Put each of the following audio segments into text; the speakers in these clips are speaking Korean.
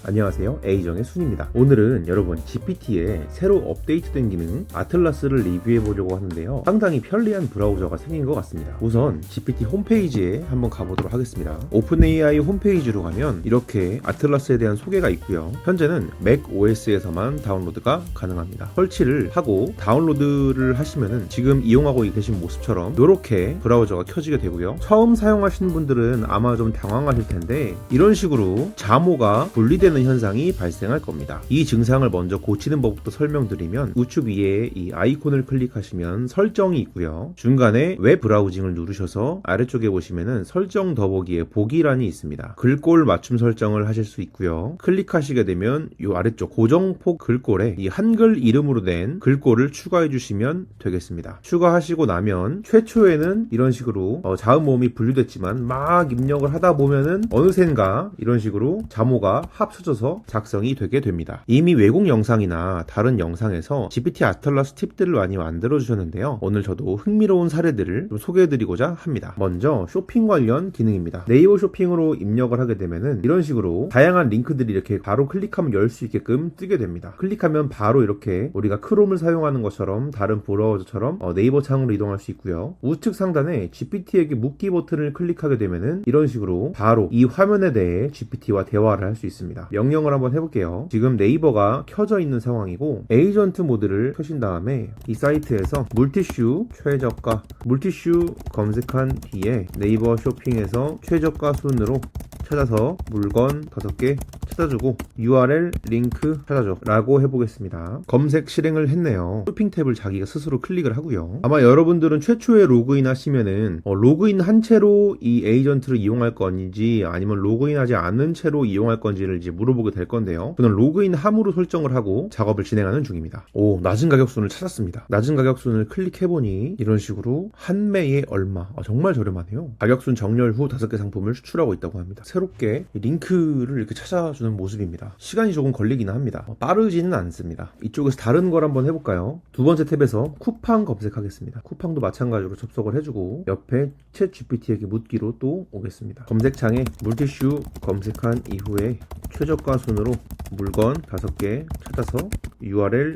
안녕하세요, 에이정의 순입니다. 오늘은 여러분 GPT에 새로 업데이트된 기능 아틀라스를 리뷰해 보려고 하는데요, 상당히 편리한 브라우저가 생긴 것 같습니다. 우선 GPT 홈페이지에 한번 가보도록 하겠습니다. 오픈AI 홈페이지로 가면 이렇게 아틀라스에 대한 소개가 있고요, 현재는 맥 OS에서만 다운로드가 가능합니다. 설치를 하고 다운로드를 하시면은 지금 이용하고 계신 모습처럼 이렇게 브라우저가 켜지게 되고요, 처음 사용하시는 분들은 아마 좀 당황하실 텐데 이런 식으로 자모가 분리되는 현상이 발생할 겁니다. 이 증상을 먼저 고치는 법부터 설명드리면, 우측 위에 이 아이콘을 클릭하시면 설정이 있고요, 중간에 웹 브라우징을 누르셔서 아래쪽에 보시면은 설정 더보기에 보기란이 있습니다. 글꼴 맞춤 설정을 하실 수 있고요, 클릭하시게 되면 이 아래쪽 고정폭 글꼴에 이 한글 이름으로 된 글꼴을 추가해 주시면 되겠습니다. 추가하시고 나면 최초에는 이런 식으로 자음 모음이 분류됐지만 막 입력을 하다 보면은 어느샌가 이런 식으로 자모가 합쳐져서 작성이 되게 됩니다. 이미 외국 영상이나 다른 영상에서 GPT 아틀라스 팁들을 많이 만들어 주셨는데요, 오늘 저도 흥미로운 사례들을 좀 소개해 드리고자 합니다. 먼저 쇼핑 관련 기능입니다. 네이버 쇼핑으로 입력을 하게 되면은 이런 식으로 다양한 링크들이 이렇게 바로 클릭하면 열 수 있게끔 뜨게 됩니다. 클릭하면 바로 이렇게 우리가 크롬을 사용하는 것처럼 다른 브라우저처럼 네이버 창으로 이동할 수 있고요, 우측 상단에 GPT에게 묻기 버튼을 클릭하게 되면은 이런 식으로 바로 이 화면에 대해 GPT와 대화를 할 수 있습니다. 명령을 한번 해볼게요. 지금 네이버가 켜져 있는 상황이고 에이전트 모드를 켜신 다음에 이 사이트에서 물티슈 최저가, 물티슈 검색한 뒤에 네이버 쇼핑에서 최저가 순으로 찾아서 물건 5개 찾아주고 URL 링크 찾아줘 라고 해보겠습니다. 검색 실행을 했네요. 쇼핑 탭을 자기가 스스로 클릭을 하고요. 아마 여러분들은 최초에 로그인 하시면은 로그인 한 채로 이 에이전트를 이용할 건지 아니면 로그인하지 않은 채로 이용할 건지를 이제 물어보게 될 건데요, 저는 로그인 함으로 설정을 하고 작업을 진행하는 중입니다. 낮은 가격순을 찾았습니다. 낮은 가격순을 클릭해보니 이런 식으로 한 매에 얼마, 정말 저렴하네요. 가격순 정렬 후 5개 상품을 수출하고 있다고 합니다. 새롭게 링크를 이렇게 찾아주는 모습입니다. 시간이 조금 걸리긴 합니다. 빠르지는 않습니다. 이쪽에서 다른 걸 한번 해볼까요? 두 번째 탭에서 쿠팡 검색하겠습니다. 쿠팡도 마찬가지로 접속을 해주고 옆에 챗 GPT에게 묻기로 또 오겠습니다. 검색창에 물티슈 검색한 이후에 최저가 순으로 물건 5개 찾아서 URL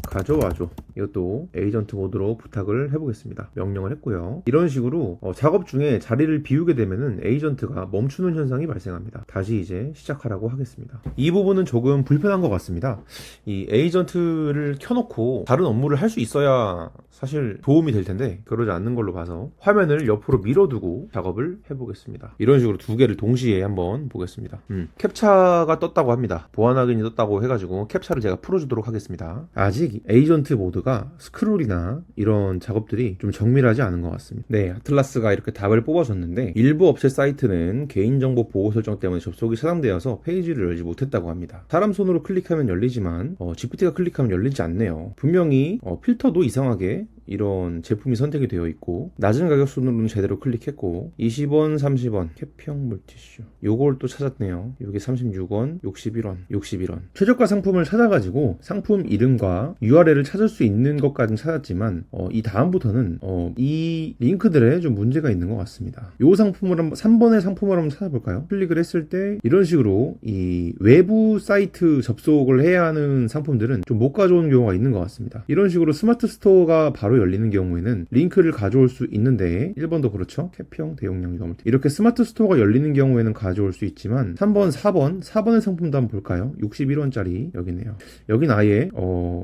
가져와줘. 이것도 에이전트 모드로 부탁을 해보겠습니다. 명령을 했고요. 이런 식으로 작업 중에 자리를 비우게 되면은 에이전트가 멈추는 현상이 발생합니다. 다시 이제 시작하라고 하겠습니다. 이 부분은 조금 불편한 것 같습니다. 이 에이전트를 켜놓고 다른 업무를 할 수 있어야 사실 도움이 될 텐데 그러지 않는 걸로 봐서 화면을 옆으로 밀어두고 작업을 해보겠습니다. 이런 식으로 두 개를 동시에 한번 보겠습니다. 캡차가 떴다고 합니다. 보안 확인이 떴다고 해가지고 캡차를 제가 풀어주도록 하겠습니다. 아직 에이전트 모드가 스크롤이나 이런 작업들이 좀 정밀하지 않은 것 같습니다. 네, 아틀라스가 이렇게 답을 뽑아줬는데 일부 업체 사이트는 개인정보 보호 설정 때문에 접속이 차단되어서 페이지를 열지 못했다고 합니다. 사람 손으로 클릭하면 열리지만 GPT가 클릭하면 열리지 않네요. 분명히 필터도 이상하게 이런 제품이 선택이 되어 있고, 낮은 가격 순으로는 제대로 클릭했고 20원, 30원 캡형 물티슈 요걸 또 찾았네요. 여기 36원, 61원, 61원 최저가 상품을 찾아가지고 상품 이름과 URL을 찾을 수 있는 것까지는 찾았지만 이 다음부터는 이 링크들에 좀 문제가 있는 것 같습니다. 요 상품을 한번 3번의 상품을 한번 찾아볼까요? 클릭을 했을 때 이런 식으로 이 외부 사이트 접속을 해야 하는 상품들은 좀 못 가져오는 경우가 있는 것 같습니다. 이런 식으로 스마트 스토어가 바로 열리는 경우에는 링크를 가져올 수 있는데 1번도 그렇죠. 캡형 대용량 유화 물티 이렇게 스마트 스토어가 열리는 경우에는 가져올 수 있지만 3번, 4번의 상품도 한번 볼까요? 61원짜리 여기네요. 여긴 아예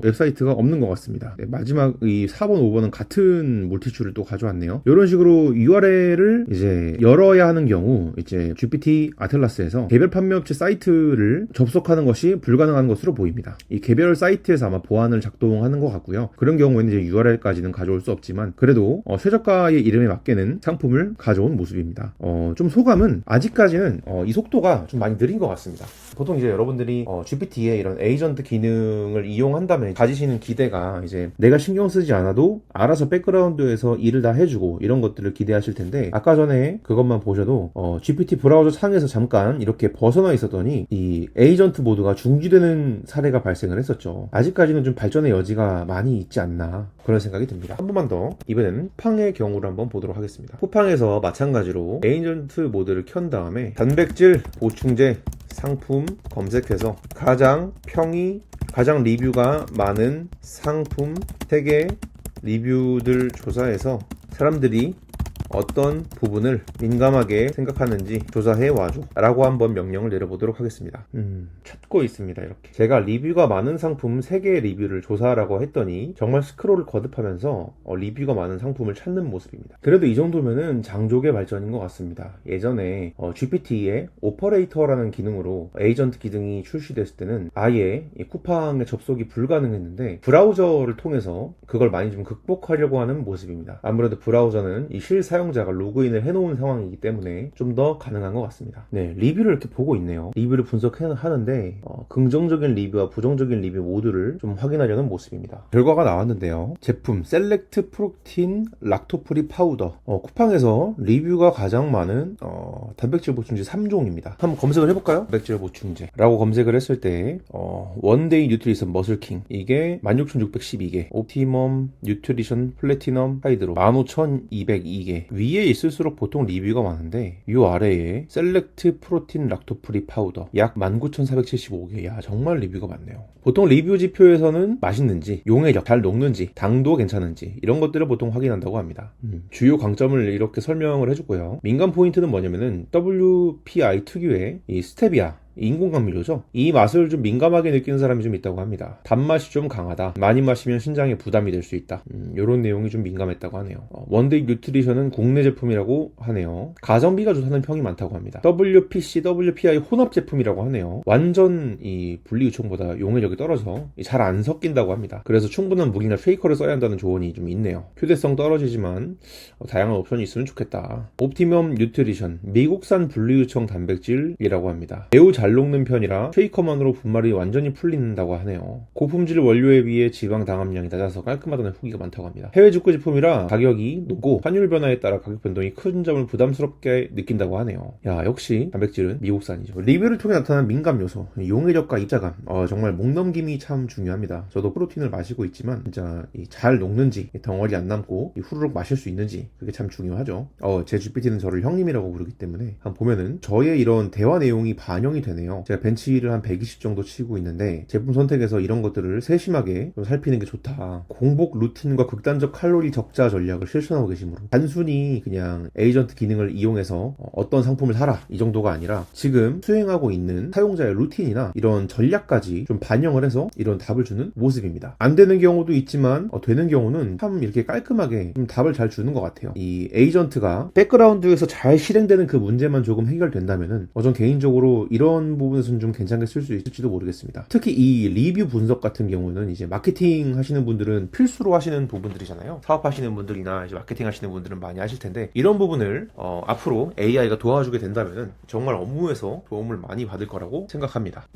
웹사이트가 없는 것 같습니다. 네, 마지막 이 4번, 5번은 같은 물티슈를 또 가져왔네요. 이런 식으로 URL을 이제 열어야 하는 경우 이제 GPT 아틀라스에서 개별 판매업체 사이트를 접속하는 것이 불가능한 것으로 보입니다. 이 개별 사이트에서 아마 보안을 작동하는 것 같고요. 그런 경우에는 이제 URL까지는 가져올 수 없지만 그래도 최저가의 이름에 맞게는 상품을 가져온 모습입니다. 좀 소감은 아직까지는 이 속도가 좀 많이 느린 것 같습니다. 보통 이제 여러분들이 GPT의 이런 에이전트 기능을 이용한다면 가지시는 기대가 이제 내가 신경 쓰지 않아도 알아서 백그라운드에서 일을 다 해주고 이런 것들을 기대하실 텐데, 아까 전에 그것만 보셔도 GPT 브라우저 창에서 잠깐 이렇게 벗어나 있었더니 이 에이전트 모드가 중지되는 사례가 발생을 했었죠. 아직까지는 좀 발전의 여지가 많이 있지 않나 그런 생각이 듭니다. 한 번만 더, 이번에는 쿠팡의 경우를 한번 보도록 하겠습니다. 쿠팡에서 마찬가지로 에이전트 모드를 켠 다음에 단백질 보충제 상품 검색해서 가장 리뷰가 많은 상품 3개 리뷰들 조사해서 사람들이 어떤 부분을 민감하게 생각하는지 조사해 와줘 라고 한번 명령을 내려보도록 하겠습니다. 찾고 있습니다. 이렇게 제가 리뷰가 많은 상품 3개의 리뷰를 조사하라고 했더니 정말 스크롤을 거듭하면서 리뷰가 많은 상품을 찾는 모습입니다. 그래도 이 정도면은 장족의 발전인 것 같습니다. 예전에 GPT의 오퍼레이터라는 기능으로 에이전트 기능이 출시됐을 때는 아예 쿠팡에 접속이 불가능했는데 브라우저를 통해서 그걸 많이 좀 극복하려고 하는 모습입니다. 아무래도 브라우저는 이 실사용자가 로그인을 해놓은 상황이기 때문에 좀 더 가능한 것 같습니다. 네, 리뷰를 이렇게 보고 있네요. 리뷰를 분석하는데 긍정적인 리뷰와 부정적인 리뷰 모두를 좀 확인하려는 모습입니다. 결과가 나왔는데요. 제품 셀렉트 프로틴 락토프리 파우더, 쿠팡에서 리뷰가 가장 많은 단백질 보충제 3종입니다. 한번 검색을 해볼까요? 단백질 보충제 라고 검색을 했을 때 원데이 뉴트리션 머슬킹 이게 16,612개, 옵티멈 뉴트리션 플래티넘 하이드로 15,202개. 위에 있을수록 보통 리뷰가 많은데 이 아래에 셀렉트 프로틴 락토프리 파우더 약 19,475개. 야, 정말 리뷰가 많네요. 보통 리뷰 지표에서는 맛있는지, 용해력, 잘 녹는지, 당도 괜찮은지 이런 것들을 보통 확인한다고 합니다. 주요 강점을 이렇게 설명을 해주고요. 민감 포인트는 뭐냐면은 WPI 특유의 이 스테비아 인공감미료죠. 이 맛을 좀 민감하게 느끼는 사람이 좀 있다고 합니다. 단맛이 좀 강하다. 많이 마시면 신장에 부담이 될 수 있다. 이런 내용이 좀 민감했다고 하네요. 원데이 뉴트리션은 국내 제품이라고 하네요. 가성비가 좋다는 평이 많다고 합니다. WPC, WPI 혼합 제품이라고 하네요. 완전 이 분리유청보다 용해력이 떨어져 잘 안 섞인다고 합니다. 그래서 충분한 물이나 쉐이커를 써야 한다는 조언이 좀 있네요. 휴대성 떨어지지만 다양한 옵션이 있으면 좋겠다. 옵티멈 뉴트리션 미국산 분리유청 단백질이라고 합니다. 매우 잘 녹는 편이라 쉐이커만으로 분말이 완전히 풀린다고 하네요. 고품질 원료에 비해 지방 당함량이 낮아서 깔끔하다는 후기가 많다고 합니다. 해외 직구 제품이라 가격이 높고 환율 변화에 따라 가격 변동이 큰 점을 부담스럽게 느낀다고 하네요. 야, 역시 단백질은 미국산이죠. 리뷰를 통해 나타난 민감 요소, 용해력과 입자감, 정말 목 넘김이 참 중요합니다. 저도 프로틴을 마시고 있지만 진짜 잘 녹는지, 덩어리 안 남고 후루룩 마실 수 있는지 그게 참 중요하죠. 제 GPT는 저를 형님이라고 부르기 때문에 한번 보면은 저의 이런 대화 내용이 반영이 되네요. 제가 벤치를 한 120 정도 치고 있는데 제품 선택에서 이런 것들을 세심하게 좀 살피는 게 좋다. 공복 루틴과 극단적 칼로리 적자 전략을 실천하고 계시므로 단순히 그냥 에이전트 기능을 이용해서 어떤 상품을 사라 이 정도가 아니라 지금 수행하고 있는 사용자의 루틴이나 이런 전략까지 좀 반영을 해서 이런 답을 주는 모습입니다. 안 되는 경우도 있지만 되는 경우는 참 이렇게 깔끔하게 좀 답을 잘 주는 것 같아요. 이 에이전트가 백그라운드에서 잘 실행되는 그 문제만 조금 해결된다면은 전 개인적으로 이런 부분에서는 좀 괜찮게 쓸 수 있을지도 모르겠습니다. 특히 이 리뷰 분석 같은 경우는 이제 마케팅 하시는 분들은 필수로 하시는 부분들이잖아요. 사업하시는 분들이나 이제 마케팅 하시는 분들은 많이 하실 텐데 이런 부분을 앞으로 AI가 도와주게 된다면 정말 업무에서 도움을 많이 받을 거라고 생각합니다.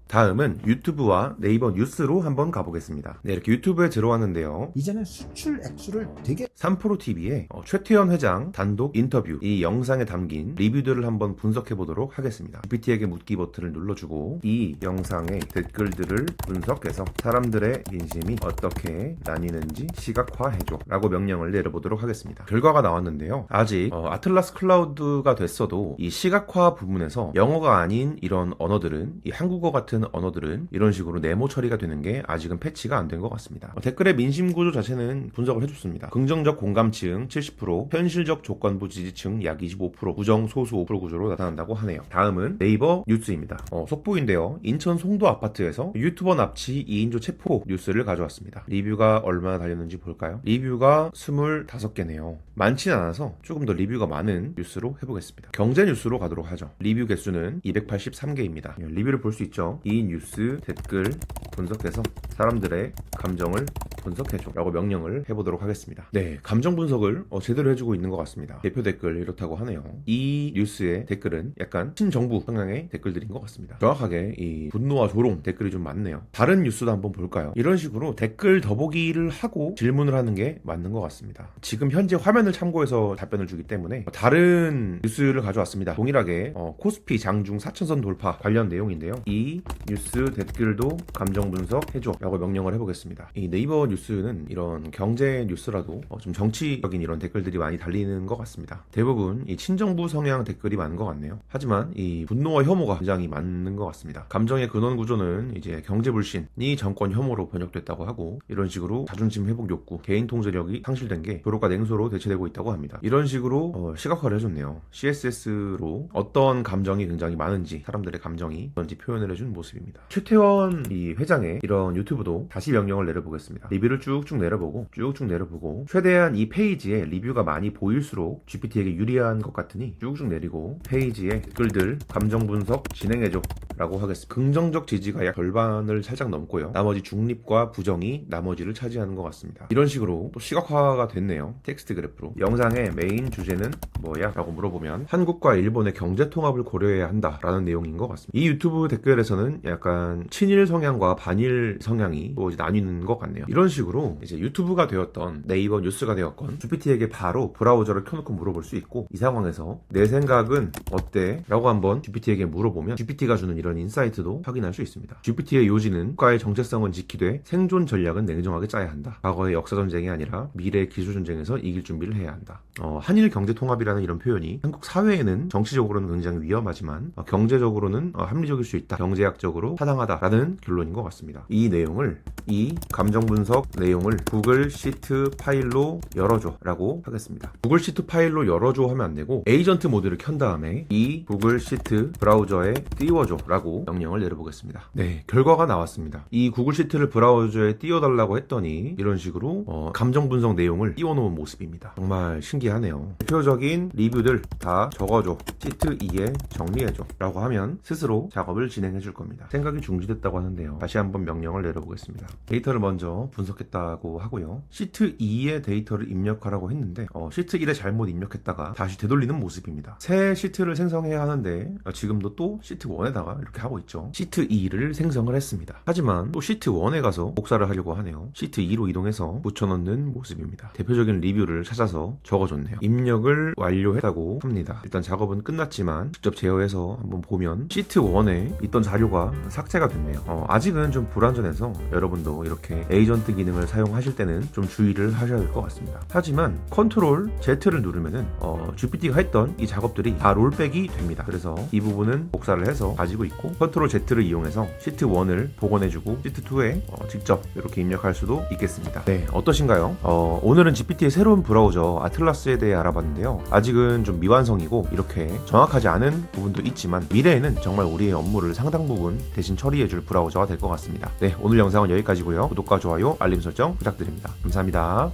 다음은 유튜브와 네이버 뉴스로 한번 가보겠습니다. 네, 이렇게 유튜브에 들어왔는데요. 이제는 수출 액수를 되게 3프로TV의 최태원 회장 단독 인터뷰 이 영상에 담긴 리뷰들을 한번 분석해 보도록 하겠습니다. GPT에게 묻기 버튼을 눌러주고 이 영상의 댓글들을 분석해서 사람들의 민심이 어떻게 나뉘는지 시각화해줘 라고 명령을 내려보도록 하겠습니다. 결과가 나왔는데요. 아직 아틀라스 클라우드가 됐어도 이 시각화 부분에서 영어가 아닌 이런 언어들은 이 한국어 같은 언어들은 이런 식으로 네모 처리가 되는 게 아직은 패치가 안 된 것 같습니다. 댓글의 민심 구조 자체는 분석을 해줬습니다. 긍정적 공감층 70%, 현실적 조건부 지지층 약 25%, 부정 소수 5% 구조로 나타난다고 하네요. 다음은 네이버 뉴스입니다. 속보인데요. 인천 송도 아파트에서 유튜버 납치 2인조 체포 뉴스를 가져왔습니다. 리뷰가 얼마나 달렸는지 볼까요? 리뷰가 25개네요. 많지는 않아서 조금 더 리뷰가 많은 뉴스로 해보겠습니다. 경제 뉴스로 가도록 하죠. 리뷰 개수는 283개입니다. 리뷰를 볼 수 있죠. 이 뉴스 댓글 분석해서 사람들의 감정을 분석해줘 라고 명령을 해보도록 하겠습니다. 네, 감정 분석을 제대로 해주고 있는 것 같습니다. 대표 댓글 이렇다고 하네요. 이 뉴스의 댓글은 약간 친정부 성향의 댓글들인 것 같습니다. 정확하게 이 분노와 조롱 댓글이 좀 많네요. 다른 뉴스도 한번 볼까요? 이런 식으로 댓글 더보기를 하고 질문을 하는 게 맞는 것 같습니다. 지금 현재 화면을 참고해서 답변을 주기 때문에 다른 뉴스를 가져왔습니다. 동일하게 코스피 장중 4천선 돌파 관련 내용인데요. 이 뉴스 댓글도 감정 분석해줘 라고 명령을 해보겠습니다. 이 네이버 뉴스는 이런 경제 뉴스라도 좀 정치적인 이런 댓글들이 많이 달리는 것 같습니다. 대부분 이 친정부 성향 댓글이 많은 것 같네요. 하지만 이 분노와 혐오가 굉장히 많은 것 같습니다. 감정의 근원 구조는 이제 경제 불신이 정권 혐오로 번역됐다고 하고, 이런 식으로 자존심 회복 욕구, 개인 통제력이 상실된 게 도로가 냉소로 대체되고 있다고 합니다. 이런 식으로 시각화를 해줬네요. CSS로 어떤 감정이 굉장히 많은지, 사람들의 감정이 뭔지 표현을 해준 모습입니다. 최태원 이 회장의 이런 유튜브도 다시 명령을 내려보겠습니다. 리뷰를 쭉쭉 내려보고 최대한 이 페이지에 리뷰가 많이 보일수록 GPT에게 유리한 것 같으니 쭉쭉 내리고 페이지에 댓글들 감정 분석 진행해줘 라고 하겠습니다. 긍정적 지지가 약 절반을 살짝 넘고요. 나머지 중립과 부정이 나머지를 차지하는 것 같습니다. 이런 식으로 또 시각화가 됐네요. 텍스트 그래프로. 영상의 메인 주제는 뭐야? 라고 물어보면 한국과 일본의 경제 통합을 고려해야 한다 라는 내용인 것 같습니다. 이 유튜브 댓글에서는 약간 친일 성향과 반일 성향이 또 이제 나뉘는 것 같네요. 이런 식으로 이제 유튜브가 되었던 네이버 뉴스가 되었건 GPT에게 바로 브라우저를 켜놓고 물어볼 수 있고, 이 상황에서 내 생각은 어때? 라고 한번 GPT에게 물어보면 GPT가 주는 이런 인사이트도 확인할 수 있습니다. GPT의 요지는 국가의 정체성은 지키되 생존 전략은 냉정하게 짜야 한다. 과거의 역사 전쟁이 아니라 미래의 기술 전쟁에서 이길 준비를 해야 한다. 한일 경제 통합이라는 이런 표현이 한국 사회에는 정치적으로는 굉장히 위험하지만 경제적으로는 합리적일 수 있다. 경제학적으로 타당하다라는 결론인 것 같습니다. 이 감정 분석 내용을 구글 시트 파일로 열어줘 라고 하겠습니다. 구글 시트 파일로 열어줘 하면 안 되고 에이전트 모드를 켠 다음에 이 구글 시트 브라우저에 띄워줘 라고 명령을 내려보겠습니다. 네, 결과가 나왔습니다. 이 구글 시트를 브라우저에 띄워달라고 했더니 이런 식으로 감정 분석 내용을 띄워놓은 모습입니다. 정말 신기하네요. 대표적인 리뷰들 다 적어줘, 시트 2에 정리해줘 라고 하면 스스로 작업을 진행해 줄 겁니다. 생각이 중지됐다고 하는데요. 다시 한번 명령을 내려보겠습니다. 데이터를 먼저 분석했다고 하고요. 시트 2에 데이터를 입력하라고 했는데 시트 1에 잘못 입력했다가 다시 되돌리는 모습입니다. 새 시트를 생성해야 하는데 지금도 또 시트 1에다가 이렇게 하고 있죠. 시트 2를 생성을 했습니다. 하지만 또 시트 1에 가서 복사를 하려고 하네요. 시트 2로 이동해서 붙여넣는 모습입니다. 대표적인 리뷰를 찾아서 적어줬네요. 입력을 완료했다고 합니다. 일단 작업은 끝났지만 직접 제어해서 한번 보면 시트 1에 있던 자료가 삭제가 됐네요. 아직은 좀 불완전해서 여러분도 이렇게 에이전트 기능을 사용하실 때는 좀 주의를 하셔야 될 것 같습니다. 하지만 컨트롤 Z를 누르면은 GPT가 했던 이 작업들이 다 롤백이 됩니다. 그래서 이 부분은 복사를 해서 가지고 있고, 컨트롤 Z를 이용해서 시트 1을 복원해주고 시트 2에 직접 이렇게 입력할 수도 있겠습니다. 네, 어떠신가요? 오늘은 GPT의 새로운 브라우저 아틀라스에 대해 알아봤는데요. 아직은 좀 미완성이고 이렇게 정확하지 않은 부분도 있지만 미래에는 정말 우리의 업무를 상당 부분 대신 처리해줄 브라우저가 될 것 같습니다. 네, 오늘 영상은 여기까지고요. 구독과 좋아요, 알림 설정 부탁드립니다. 감사합니다.